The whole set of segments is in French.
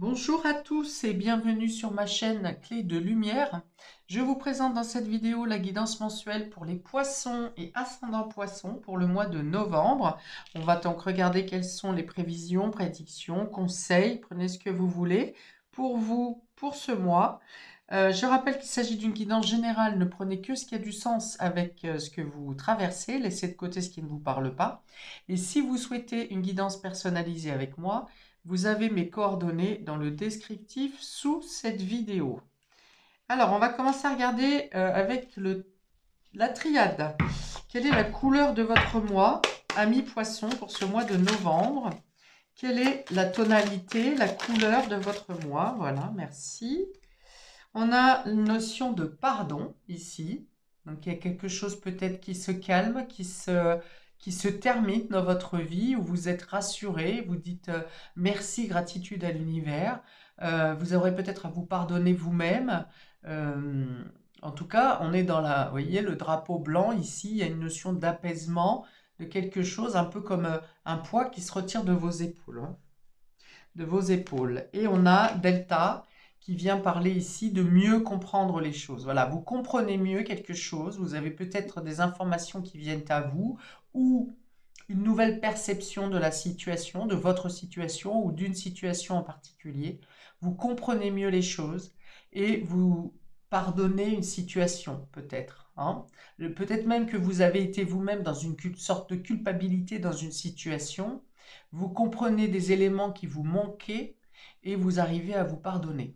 Bonjour à tous et bienvenue sur ma chaîne Clé de Lumière. Je vous présente dans cette vidéo la guidance mensuelle pour les poissons et ascendants poissons pour le mois de novembre. On va donc regarder quelles sont les prévisions, prédictions, conseils, prenez ce que vous voulez pour vous pour ce mois. Je rappelle qu'il s'agit d'une guidance générale, ne prenez que ce qui a du sens avec ce que vous traversez, laissez de côté ce qui ne vous parle pas. Et si vous souhaitez une guidance personnalisée avec moi, vous avez mes coordonnées dans le descriptif sous cette vidéo. Alors, on va commencer à regarder avec la triade. Quelle est la couleur de votre mois, ami poisson, pour ce mois de novembre? Quelle est la tonalité, la couleur de votre mois? Voilà, merci. On a une notion de pardon ici. Donc, il y a quelque chose peut-être qui se calme, qui se termine dans votre vie, où vous êtes rassuré, vous dites merci, gratitude à l'univers. Vous aurez peut-être à vous pardonner vous-même. Euh, En tout cas, on est dans vous voyez, le drapeau blanc ici, il y a une notion d'apaisement, de quelque chose, un peu comme un poids qui se retire de vos épaules, hein, de vos épaules. Et on a Delta qui vient parler ici de mieux comprendre les choses. Voilà, vous comprenez mieux quelque chose, vous avez peut-être des informations qui viennent à vous ou une nouvelle perception de la situation, de votre situation ou d'une situation en particulier. Vous comprenez mieux les choses et vous pardonnez une situation peut-être, hein. Peut-être même que vous avez été vous-même dans une sorte de culpabilité dans une situation. Vous comprenez des éléments qui vous manquaient et vous arrivez à vous pardonner.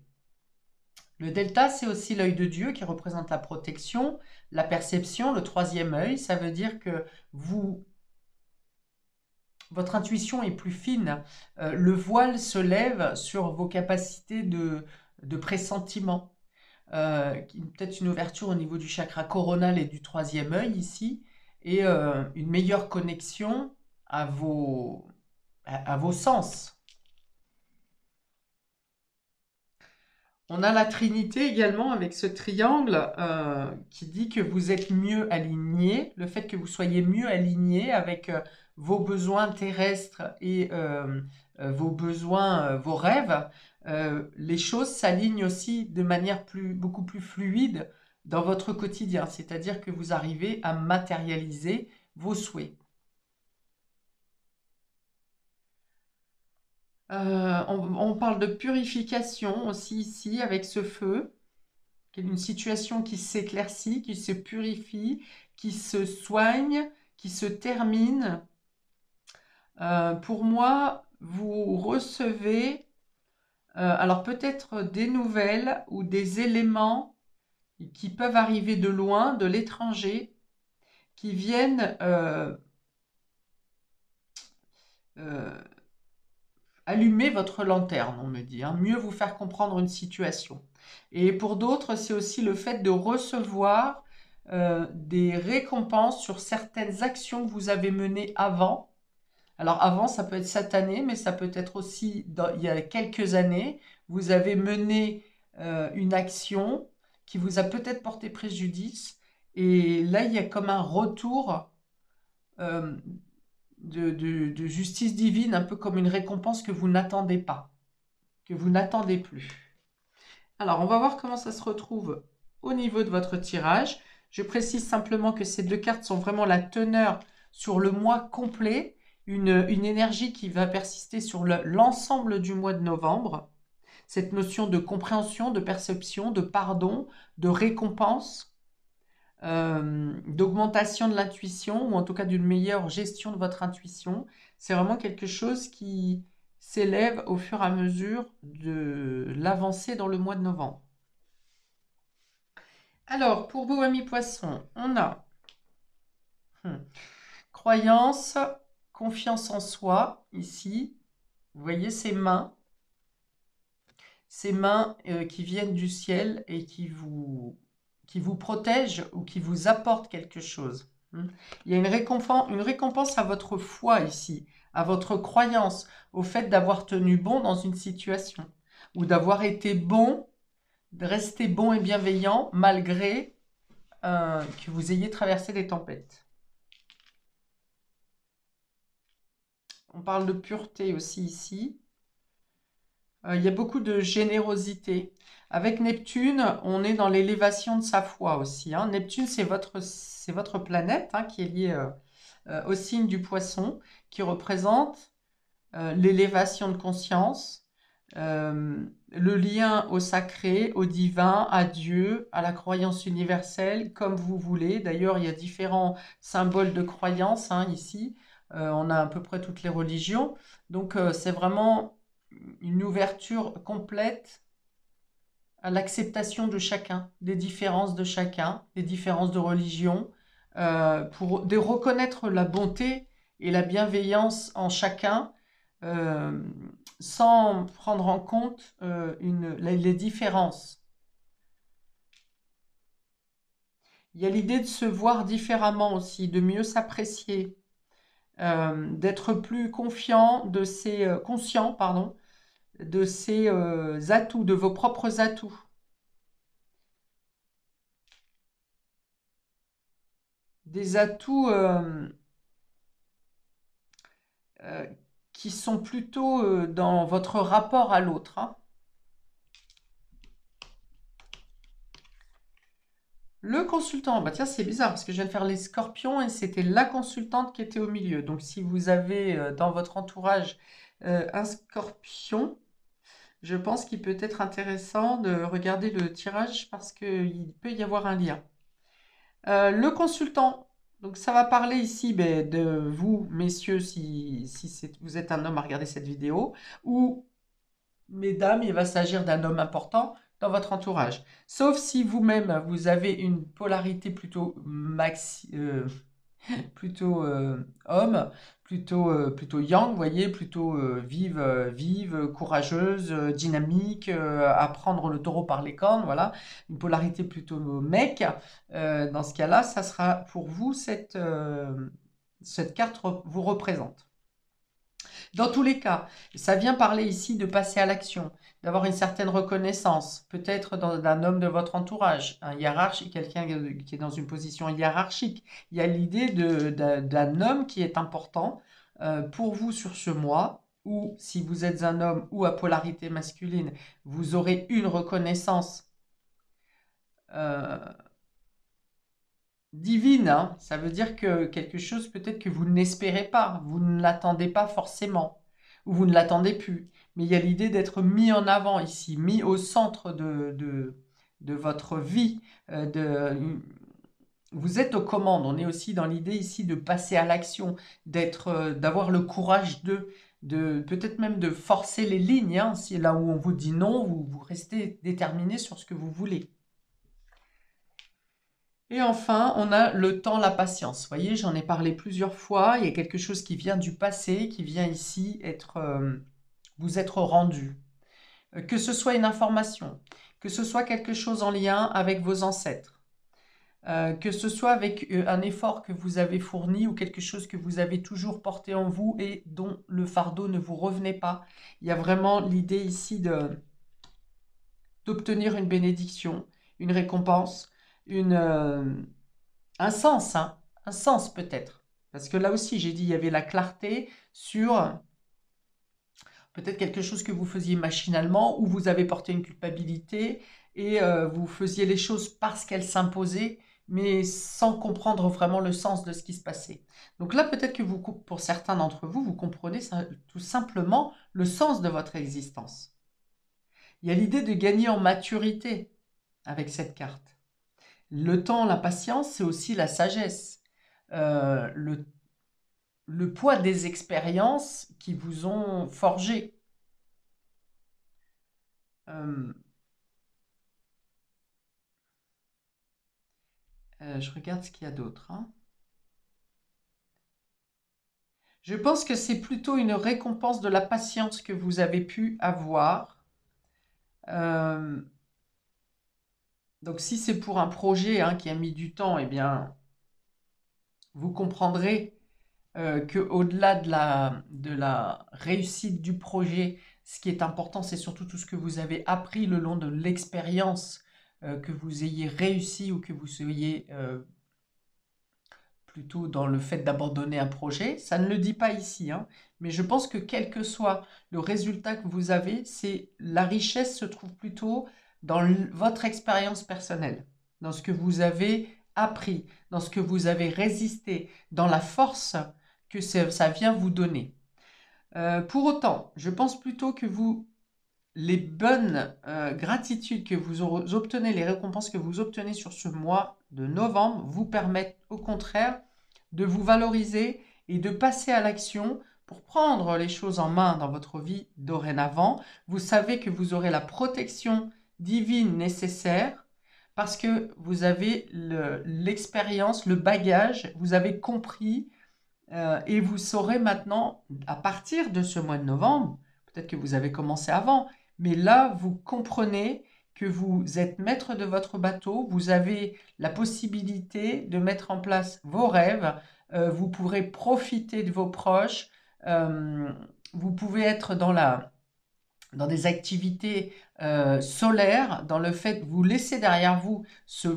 Le delta, c'est aussi l'œil de Dieu qui représente la protection, la perception, le troisième œil. Ça veut dire que votre intuition est plus fine. Le voile se lève sur vos capacités de pressentiment. Peut-être une ouverture au niveau du chakra coronal et du troisième œil ici, et une meilleure connexion à vos sens. On a la Trinité également avec ce triangle qui dit que vous êtes mieux aligné, le fait que vous soyez mieux aligné avec vos besoins terrestres et vos besoins, vos rêves, les choses s'alignent aussi de manière beaucoup plus fluide dans votre quotidien, c'est-à-dire que vous arrivez à matérialiser vos souhaits. On parle de purification aussi ici avec ce feu. Une situation qui s'éclaircit, qui se purifie, qui se soigne, qui se termine. Pour moi, vous recevez alors peut-être des nouvelles ou des éléments qui peuvent arriver de loin, de l'étranger, qui viennent euh, allumer votre lanterne, on me dit, hein, mieux vous faire comprendre une situation. Et pour d'autres, c'est aussi le fait de recevoir des récompenses sur certaines actions que vous avez menées avant. Alors avant, ça peut être cette année, mais ça peut être aussi il y a quelques années, vous avez mené une action qui vous a peut-être porté préjudice. Et là, il y a comme un retour euh, de justice divine, un peu comme une récompense que vous n'attendez pas, que vous n'attendez plus. Alors, on va voir comment ça se retrouve au niveau de votre tirage. Je précise simplement que ces deux cartes sont vraiment la teneur sur le mois complet, une énergie qui va persister sur l'ensemble du mois de novembre. Cette notion de compréhension, de perception, de pardon, de récompense, d'augmentation de l'intuition, ou en tout cas d'une meilleure gestion de votre intuition. C'est vraiment quelque chose qui s'élève au fur et à mesure de l'avancée dans le mois de novembre. Alors, pour vous, amis poissons, on a croyance, confiance en soi, ici. Vous voyez ces mains qui viennent du ciel et qui vous protègent ou qui vous apportent quelque chose. Il y a une récompense à votre foi ici, à votre croyance, au fait d'avoir tenu bon dans une situation ou d'avoir été bon, de rester bon et bienveillant malgré que vous ayez traversé des tempêtes. On parle de pureté aussi ici. Il y a beaucoup de générosité. Avec Neptune, on est dans l'élévation de sa foi aussi, hein. Neptune, c'est votre planète, hein, qui est liée au signe du Poisson, qui représente l'élévation de conscience, le lien au sacré, au divin, à Dieu, à la croyance universelle, comme vous voulez. D'ailleurs, il y a différents symboles de croyance, hein, ici. On a à peu près toutes les religions. Donc, c'est vraiment une ouverture complète à l'acceptation de chacun, des différences de chacun, des différences de religion, pour de reconnaître la bonté et la bienveillance en chacun, euh, sans prendre en compte les différences. Il y a l'idée de se voir différemment aussi, de mieux s'apprécier, d'être plus conscient, pardon, de ses atouts, de vos propres atouts. Des atouts euh, qui sont plutôt dans votre rapport à l'autre, hein. Le consultant, bah tiens, c'est bizarre parce que je viens de faire les scorpions et c'était la consultante qui était au milieu. Donc, si vous avez dans votre entourage un scorpion, je pense qu'il peut être intéressant de regarder le tirage parce qu'il peut y avoir un lien. Le consultant, donc ça va parler ici ben, de vous, messieurs, si vous êtes un homme à regarder cette vidéo, ou mesdames, il va s'agir d'un homme important dans votre entourage. Sauf si vous-même, vous avez une polarité plutôt homme, plutôt yang, vous voyez, plutôt vive, courageuse, dynamique, à prendre le taureau par les cornes, voilà, une polarité plutôt mec. Dans ce cas-là, ça sera pour vous, cette carte vous représente. Dans tous les cas, ça vient parler ici de passer à l'action, d'avoir une certaine reconnaissance, peut-être d'un homme de votre entourage, un hiérarchique, quelqu'un qui est dans une position hiérarchique. Il y a l'idée d'un homme qui est important pour vous sur ce mois, ou si vous êtes un homme ou à polarité masculine, vous aurez une reconnaissance euh, divine, hein. Ça veut dire que quelque chose peut-être que vous n'espérez pas, vous ne l'attendez pas forcément, ou vous ne l'attendez plus. Mais il y a l'idée d'être mis en avant ici, mis au centre de votre vie. Vous êtes aux commandes. On est aussi dans l'idée ici de passer à l'action, d'avoir le courage de peut-être même de forcer les lignes, hein. Si là où on vous dit non, vous restez déterminé sur ce que vous voulez. Et enfin, on a le temps, la patience. Vous voyez, j'en ai parlé plusieurs fois. Il y a quelque chose qui vient du passé, qui vient ici vous être rendu. Que ce soit une information, que ce soit quelque chose en lien avec vos ancêtres, que ce soit avec un effort que vous avez fourni ou quelque chose que vous avez toujours porté en vous et dont le fardeau ne vous revenait pas. Il y a vraiment l'idée ici d'obtenir une bénédiction, une récompense, un sens, hein, un sens peut-être. Parce que là aussi, j'ai dit, il y avait la clarté sur peut-être quelque chose que vous faisiez machinalement ou vous avez porté une culpabilité et vous faisiez les choses parce qu'elles s'imposaient, mais sans comprendre vraiment le sens de ce qui se passait. Donc là, peut-être que pour certains d'entre vous, vous comprenez tout simplement le sens de votre existence. Il y a l'idée de gagner en maturité avec cette carte. Le temps, la patience, c'est aussi la sagesse. Le poids des expériences qui vous ont forgé. Je regarde ce qu'il y a d'autre, hein. Je pense que c'est plutôt une récompense de la patience que vous avez pu avoir. Donc si c'est pour un projet, hein, qui a mis du temps, eh bien, vous comprendrez qu'au-delà de la réussite du projet, ce qui est important, c'est surtout tout ce que vous avez appris le long de l'expérience, que vous ayez réussi ou que vous soyez plutôt dans le fait d'abandonner un projet. Ça ne le dit pas ici, hein, mais je pense que quel que soit le résultat que vous avez, la richesse se trouve plutôt dans votre expérience personnelle, dans ce que vous avez appris, dans ce que vous avez résisté, dans la force que ça vient vous donner. Pour autant, je pense plutôt que les bonnes gratitudes que vous obtenez, les récompenses que vous obtenez sur ce mois de novembre vous permettent au contraire de vous valoriser et de passer à l'action pour prendre les choses en main dans votre vie dorénavant. Vous savez que vous aurez la protection divine nécessaire parce que vous avez l'expérience, le bagage, vous avez compris et vous saurez maintenant, à partir de ce mois de novembre, peut-être que vous avez commencé avant, mais là, vous comprenez que vous êtes maître de votre bateau, vous avez la possibilité de mettre en place vos rêves, vous pourrez profiter de vos proches, vous pouvez être dans des activités solaires, dans le fait de vous laisser derrière vous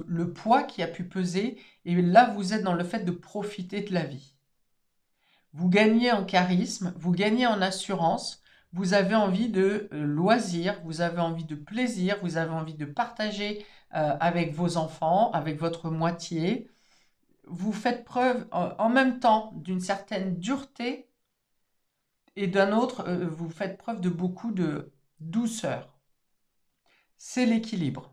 le poids qui a pu peser, et là, vous êtes dans le fait de profiter de la vie. Vous gagnez en charisme, vous gagnez en assurance, vous avez envie de loisirs, vous avez envie de plaisir, vous avez envie de partager avec vos enfants, avec votre moitié. Vous faites preuve en même temps d'une certaine dureté et d'un autre, vous faites preuve de beaucoup de douceur. C'est l'équilibre.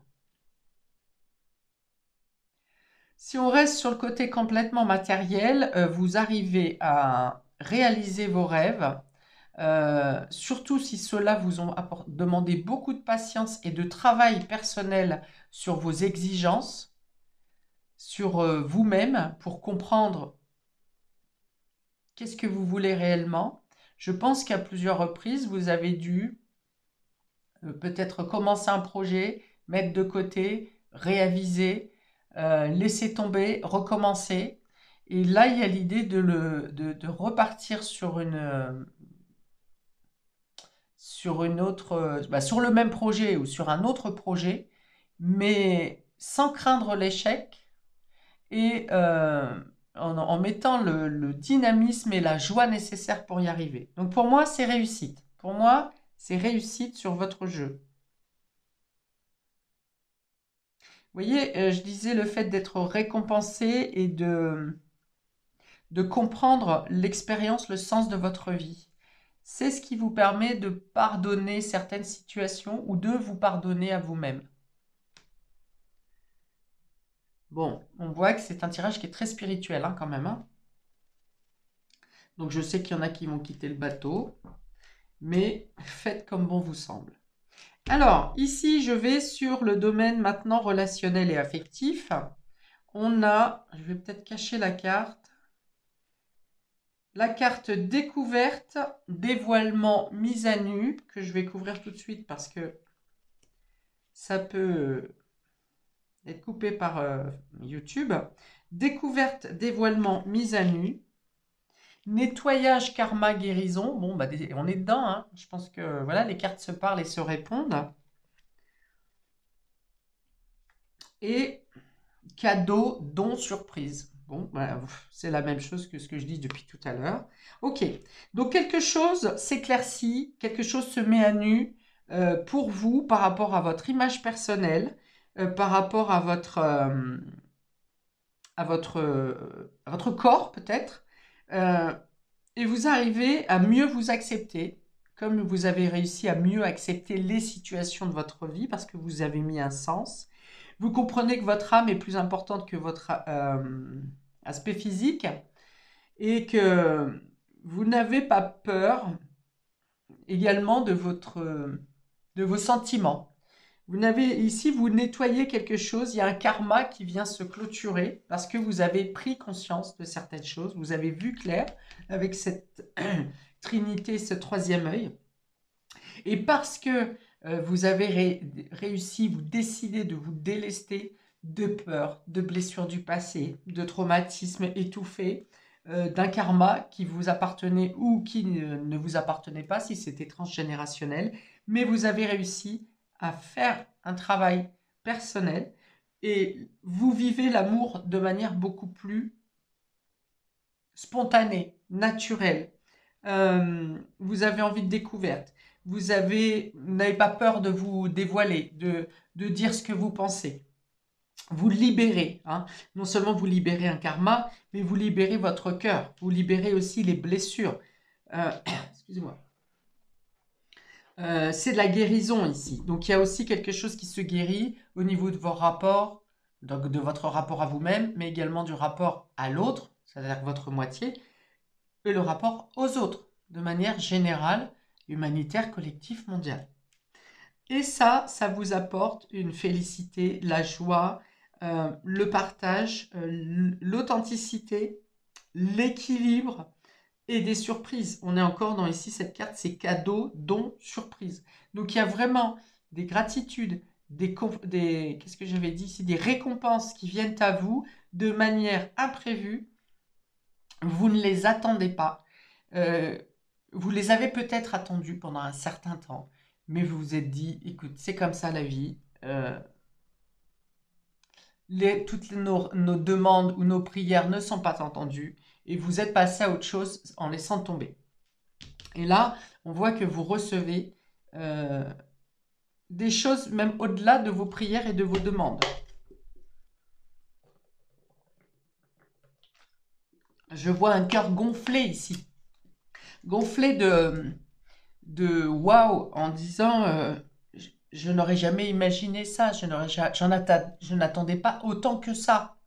Si on reste sur le côté complètement matériel, vous arrivez à réaliser vos rêves, surtout si ceux-là vous ont demandé beaucoup de patience et de travail personnel sur vos exigences, sur vous-même, pour comprendre qu'est-ce que vous voulez réellement. Je pense qu'à plusieurs reprises, vous avez dû peut-être commencer un projet, mettre de côté, réaviser, laisser tomber, recommencer. Et là, il y a l'idée de repartir sur sur le même projet ou sur un autre projet, mais sans craindre l'échec et en mettant le dynamisme et la joie nécessaires pour y arriver. Donc pour moi, c'est réussite. Pour moi, c'est réussite sur votre jeu. Vous voyez, je disais le fait d'être récompensé et de comprendre l'expérience, le sens de votre vie. C'est ce qui vous permet de pardonner certaines situations ou de vous pardonner à vous-même. Bon, on voit que c'est un tirage qui est très spirituel hein, quand même. Hein. Donc je sais qu'il y en a qui vont quitter le bateau, mais faites comme bon vous semble. Alors, ici, je vais sur le domaine maintenant relationnel et affectif. On a, je vais peut-être cacher la carte découverte, dévoilement, mise à nu, que je vais couvrir tout de suite parce que ça peut être coupé par YouTube. Découverte, dévoilement, mise à nu. Nettoyage, karma, guérison. Bon, bah, on est dedans. Hein. Je pense que voilà, les cartes se parlent et se répondent. Et cadeau, don, surprise. Bon, bah, c'est la même chose que ce que je dis depuis tout à l'heure. Ok, donc quelque chose s'éclaircit, quelque chose se met à nu pour vous par rapport à votre image personnelle, par rapport à votre corps peut-être. Et vous arrivez à mieux vous accepter, comme vous avez réussi à mieux accepter les situations de votre vie parce que vous avez mis un sens. Vous comprenez que votre âme est plus importante que votre aspect physique et que vous n'avez pas peur également de vos sentiments. Ici, vous nettoyez quelque chose, il y a un karma qui vient se clôturer parce que vous avez pris conscience de certaines choses, vous avez vu clair avec cette trinité, ce troisième œil. Et parce que vous avez réussi, vous décidez de vous délester de peur, de blessures du passé, de traumatismes étouffés, d'un karma qui vous appartenait ou qui ne vous appartenait pas si c'était transgénérationnel, mais vous avez réussi à faire un travail personnel et vous vivez l'amour de manière beaucoup plus spontané, naturel. Vous avez envie de découverte. Vous n'avez pas peur de vous dévoiler, de dire ce que vous pensez. Vous libérez, hein. Non seulement vous libérez un karma, mais vous libérez votre cœur. Vous libérez aussi les blessures. Excusez-moi. C'est de la guérison ici. Donc il y a aussi quelque chose qui se guérit au niveau de vos rapports, donc de votre rapport à vous-même, mais également du rapport à l'autre, c'est-à-dire votre moitié, et le rapport aux autres, de manière générale, humanitaire, collective, mondiale. Et ça vous apporte une félicité, la joie, le partage, l'authenticité, l'équilibre et des surprises. On est encore dans ici cette carte, c'est cadeaux, dons, surprises. Donc il y a vraiment des gratitudes, qu'est-ce que j'avais dit ici, des récompenses qui viennent à vous de manière imprévue. Vous ne les attendez pas. Vous les avez peut-être attendues pendant un certain temps, mais vous vous êtes dit, écoute, c'est comme ça la vie. Toutes nos demandes ou nos prières ne sont pas entendues et vous êtes passé à autre chose en laissant tomber. Et là, on voit que vous recevez des choses même au-delà de vos prières et de vos demandes. Je vois un cœur gonflé ici. Gonflé de waouh, en disant je n'aurais jamais imaginé ça, je n'attendais pas autant que ça.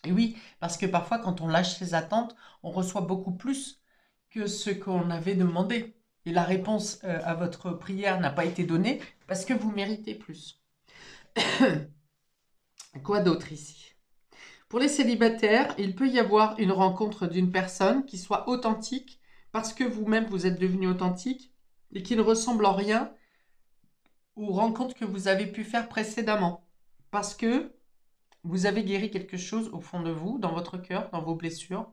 Et oui, parce que parfois quand on lâche ses attentes, on reçoit beaucoup plus que ce qu'on avait demandé. Et la réponse à votre prière n'a pas été donnée parce que vous méritez plus. Quoi d'autre ici? Pour les célibataires, il peut y avoir une rencontre d'une personne qui soit authentique parce que vous-même vous êtes devenu authentique et qui ne ressemble en rien aux rencontres que vous avez pu faire précédemment. Parce que vous avez guéri quelque chose au fond de vous, dans votre cœur, dans vos blessures,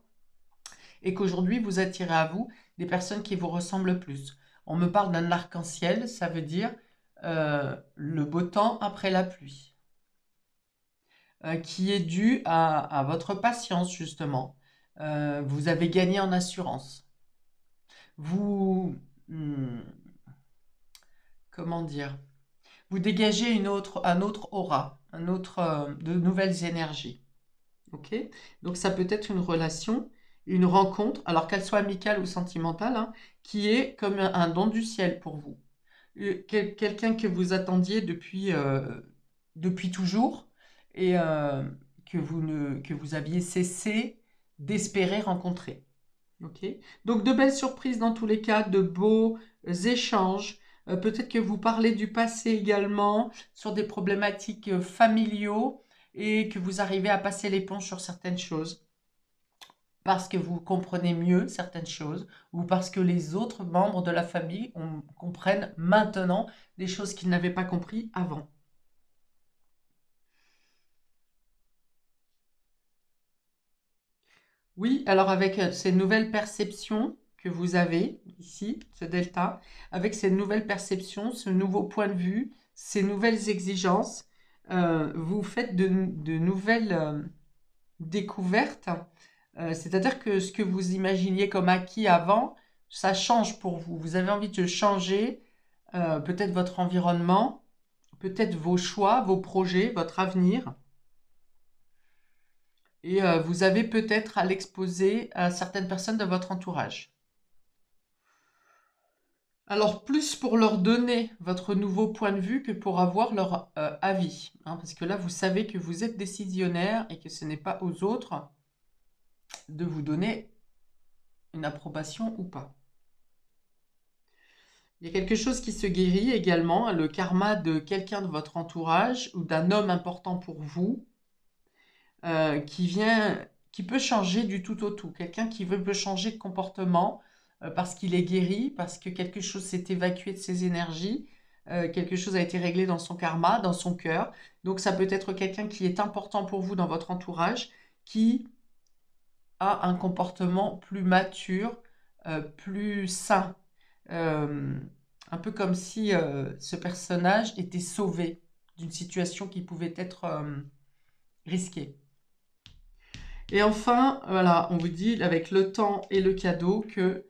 et qu'aujourd'hui vous attirez à vous des personnes qui vous ressemblent plus. On me parle d'un arc-en-ciel, ça veut dire le beau temps après la pluie, qui est dû à votre patience justement. Vous avez gagné en assurance. Vous, comment dire, vous dégagez un autre aura, de nouvelles énergies. Ok? Donc ça peut être une relation, une rencontre, alors qu'elle soit amicale ou sentimentale, hein, qui est comme un don du ciel pour vous. Quelqu'un que vous attendiez depuis toujours et que vous aviez cessé d'espérer rencontrer. Ok? Donc de belles surprises dans tous les cas, de beaux échanges. Peut-être que vous parlez du passé également, sur des problématiques familiaux et que vous arrivez à passer l'éponge sur certaines choses parce que vous comprenez mieux certaines choses ou parce que les autres membres de la famille comprennent maintenant des choses qu'ils n'avaient pas compris avant. Oui, alors avec ces nouvelles perceptions que vous avez ici, ce delta, avec ces nouvelles perceptions, ce nouveau point de vue, ces nouvelles exigences, vous faites de nouvelles découvertes. C'est-à-dire que ce que vous imaginiez comme acquis avant, ça change pour vous. Vous avez envie de changer peut-être votre environnement, peut-être vos choix, vos projets, votre avenir. Et vous avez peut-être à l'exposer à certaines personnes de votre entourage. Alors, plus pour leur donner votre nouveau point de vue que pour avoir leur avis. Hein, parce que là, vous savez que vous êtes décisionnaire et que ce n'est pas aux autres de vous donner une approbation ou pas. Il y a quelque chose qui se guérit également, le karma de quelqu'un de votre entourage ou d'un homme important pour vous, qui peut changer du tout au tout. Quelqu'un qui peut changer de comportement parce qu'il est guéri, parce que quelque chose s'est évacué de ses énergies, quelque chose a été réglé dans son karma, dans son cœur. Donc ça peut être quelqu'un qui est important pour vous dans votre entourage, qui a un comportement plus mature, plus sain. Un peu comme si ce personnage était sauvé d'une situation qui pouvait être risquée. Et enfin, voilà, on vous dit avec le temps et le cadeau que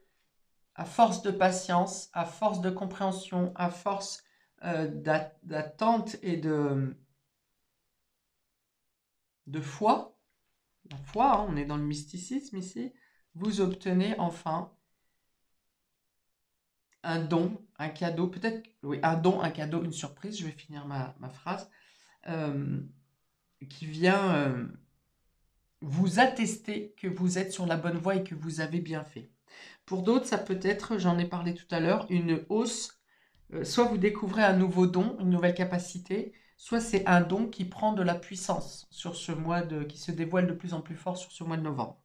à force de patience, à force de compréhension, à force d'attente et de foi, la foi, hein, on est dans le mysticisme ici, vous obtenez enfin un don, un cadeau, peut-être, oui, un don, un cadeau, une surprise, je vais finir ma phrase, euh, qui vient vous attester que vous êtes sur la bonne voie et que vous avez bien fait. Pour d'autres, ça peut être, j'en ai parlé tout à l'heure, une hausse. Soit vous découvrez un nouveau don, une nouvelle capacité, soit c'est un don qui prend de la puissance sur ce qui se dévoile de plus en plus fort sur ce mois de novembre.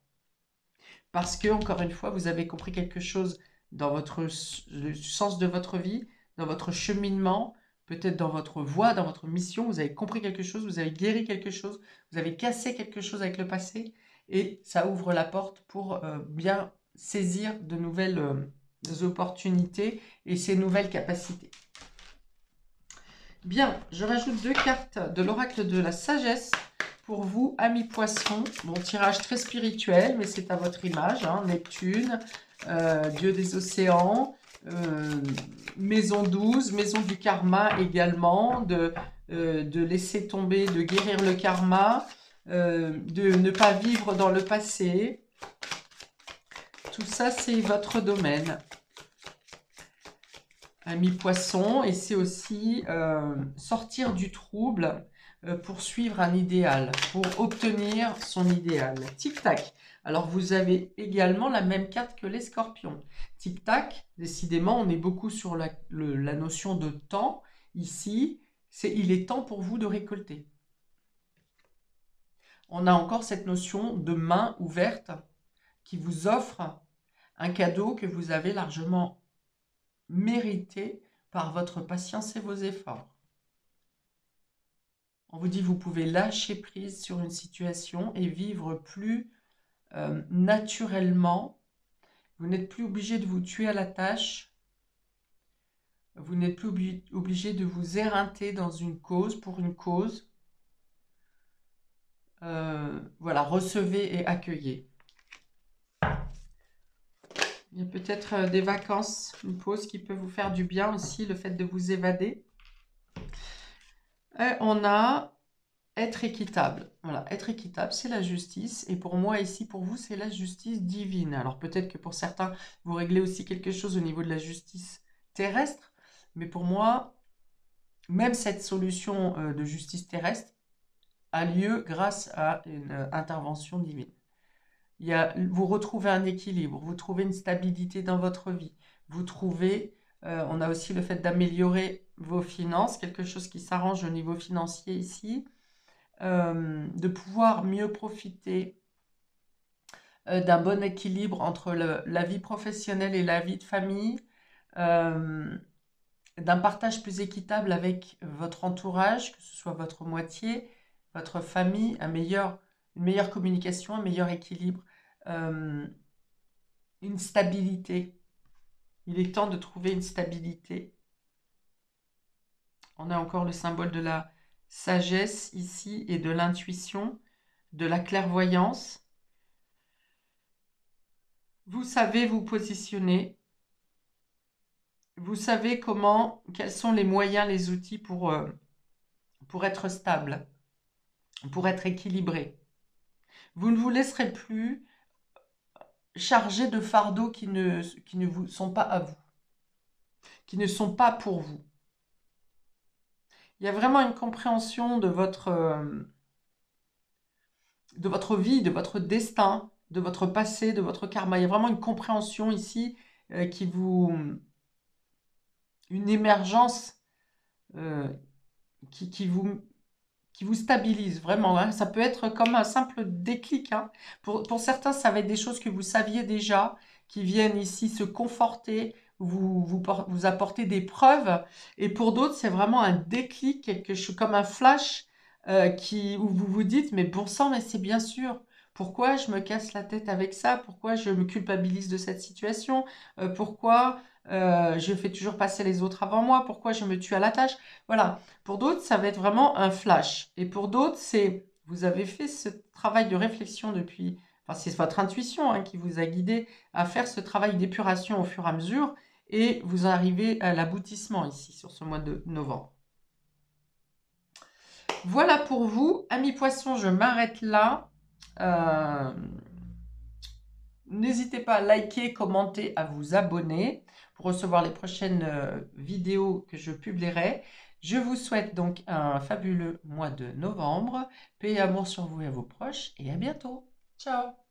Parce que, encore une fois, vous avez compris quelque chose dans le sens de votre vie, dans votre cheminement, peut-être dans votre voie, dans votre mission. Vous avez compris quelque chose, vous avez guéri quelque chose, vous avez cassé quelque chose avec le passé, et ça ouvre la porte pour bien saisir de nouvelles opportunités et ces nouvelles capacités. Bien, je rajoute 2 cartes de l'oracle de la sagesse pour vous, amis poissons. Bon, tirage très spirituel, mais c'est à votre image. Hein. Neptune, dieu des océans, maison 12, maison du karma également, de laisser tomber, de guérir le karma, de ne pas vivre dans le passé. Tout ça, c'est votre domaine. Ami poisson, et c'est aussi sortir du trouble pour suivre un idéal, pour obtenir son idéal. Tic-tac. Alors, vous avez également la même carte que les scorpions. Tic-tac, décidément, on est beaucoup sur la notion de temps. Ici, il est temps pour vous de récolter. On a encore cette notion de main ouverte qui vous offre un cadeau que vous avez largement mérité par votre patience et vos efforts. On vous dit, vous pouvez lâcher prise sur une situation et vivre plus naturellement. Vous n'êtes plus obligé de vous tuer à la tâche. Vous n'êtes plus obligé de vous éreinter dans une cause, pour une cause. Voilà, recevez et accueillez. Il y a peut-être des vacances, une pause qui peut vous faire du bien aussi, le fait de vous évader. Et on a être équitable. Voilà, être équitable, c'est la justice. Et pour moi, ici, pour vous, c'est la justice divine. Alors peut-être que pour certains, vous réglez aussi quelque chose au niveau de la justice terrestre. Mais pour moi, même cette solution de justice terrestre a lieu grâce à une intervention divine. Vous retrouvez un équilibre, vous trouvez une stabilité dans votre vie. Vous trouvez, on a aussi le fait d'améliorer vos finances, quelque chose qui s'arrange au niveau financier ici. De pouvoir mieux profiter d'un bon équilibre entre la vie professionnelle et la vie de famille, d'un partage plus équitable avec votre entourage, que ce soit votre moitié, votre famille, une meilleure communication, un meilleur équilibre, une stabilité. Il est temps de trouver une stabilité. On a encore le symbole de la sagesse ici et de l'intuition, de la clairvoyance. Vous savez vous positionner. Vous savez quels sont les moyens, les outils pour être stable, pour être équilibré. Vous ne vous laisserez plus charger de fardeaux qui ne vous sont pas à vous, qui ne sont pas pour vous. Il y a vraiment une compréhension de votre vie, de votre destin, de votre passé, de votre karma. Il y a vraiment une compréhension ici une émergence qui vous stabilise vraiment. Hein. Ça peut être comme un simple déclic. Hein. Pour certains, ça va être des choses que vous saviez déjà, qui viennent ici se conforter, vous apporter des preuves. Et pour d'autres, c'est vraiment un déclic, quelque chose comme un flash où vous vous dites, mais bon sang, mais c'est bien sûr. Pourquoi je me casse la tête avec ça? Pourquoi je me culpabilise de cette situation? Pourquoi je fais toujours passer les autres avant moi? Pourquoi je me tue à la tâche? Voilà. Pour d'autres, ça va être vraiment un flash. Et pour d'autres, vous avez fait ce travail de réflexion depuis, enfin c'est votre intuition hein, qui vous a guidé à faire ce travail d'épuration au fur et à mesure, et vous arrivez à l'aboutissement ici sur ce mois de novembre. Voilà pour vous, amis poissons, je m'arrête là. N'hésitez pas à liker, commenter, à vous abonner pour recevoir les prochaines vidéos que je publierai. Je vous souhaite donc un fabuleux mois de novembre. Paix et amour sur vous et vos proches et à bientôt. Ciao!